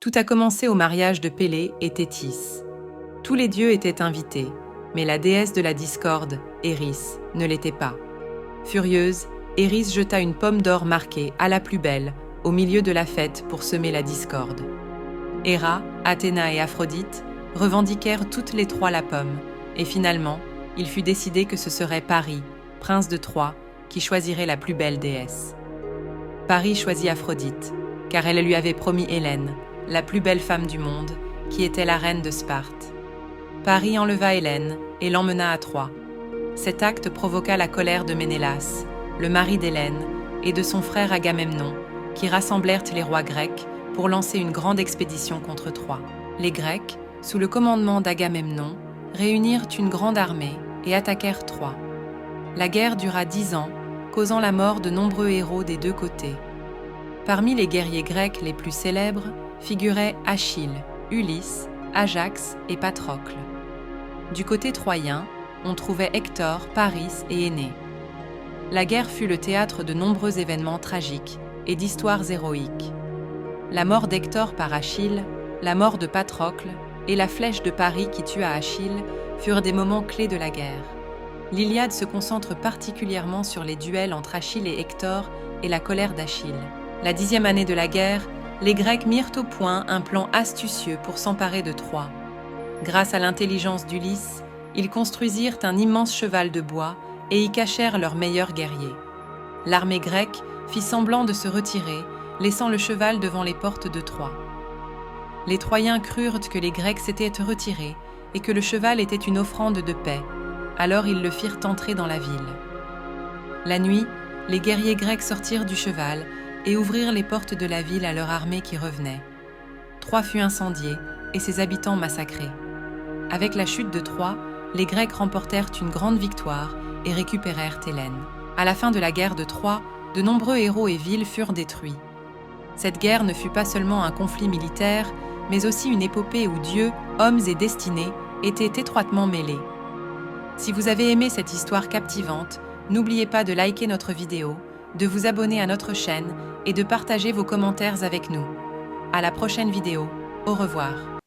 Tout a commencé au mariage de Pélée et Thétis. Tous les dieux étaient invités, mais la déesse de la discorde, Éris, ne l'était pas. Furieuse, Éris jeta une pomme d'or marquée à la plus belle au milieu de la fête pour semer la discorde. Héra, Athéna et Aphrodite revendiquèrent toutes les trois la pomme, et finalement, il fut décidé que ce serait Paris, prince de Troie, qui choisirait la plus belle déesse. Paris choisit Aphrodite, car elle lui avait promis Hélène, la plus belle femme du monde, qui était la reine de Sparte. Paris enleva Hélène et l'emmena à Troie. Cet acte provoqua la colère de Ménélas, le mari d'Hélène, et de son frère Agamemnon, qui rassemblèrent les rois grecs pour lancer une grande expédition contre Troie. Les Grecs, sous le commandement d'Agamemnon, réunirent une grande armée et attaquèrent Troie. La guerre dura 10 ans, causant la mort de nombreux héros des deux côtés. Parmi les guerriers grecs les plus célèbres figuraient Achille, Ulysse, Ajax et Patrocle. Du côté troyen, on trouvait Hector, Paris et Énée. La guerre fut le théâtre de nombreux événements tragiques et d'histoires héroïques. La mort d'Hector par Achille, la mort de Patrocle et la flèche de Paris qui tua Achille furent des moments clés de la guerre. L'Iliade se concentre particulièrement sur les duels entre Achille et Hector et la colère d'Achille. La 10e année de la guerre, les Grecs mirent au point un plan astucieux pour s'emparer de Troie. Grâce à l'intelligence d'Ulysse, ils construisirent un immense cheval de bois et y cachèrent leurs meilleurs guerriers. L'armée grecque fit semblant de se retirer, laissant le cheval devant les portes de Troie. Les Troyens crurent que les Grecs s'étaient retirés et que le cheval était une offrande de paix, alors ils le firent entrer dans la ville. La nuit, les guerriers grecs sortirent du cheval et ouvrirent les portes de la ville à leur armée qui revenait. Troie fut incendiée et ses habitants massacrés. Avec la chute de Troie, les Grecs remportèrent une grande victoire et récupérèrent Hélène. À la fin de la guerre de Troie, de nombreux héros et villes furent détruits. Cette guerre ne fut pas seulement un conflit militaire, mais aussi une épopée où dieux, hommes et destinées étaient étroitement mêlés. Si vous avez aimé cette histoire captivante, n'oubliez pas de liker notre vidéo, de vous abonner à notre chaîne et de partager vos commentaires avec nous. À la prochaine vidéo. Au revoir.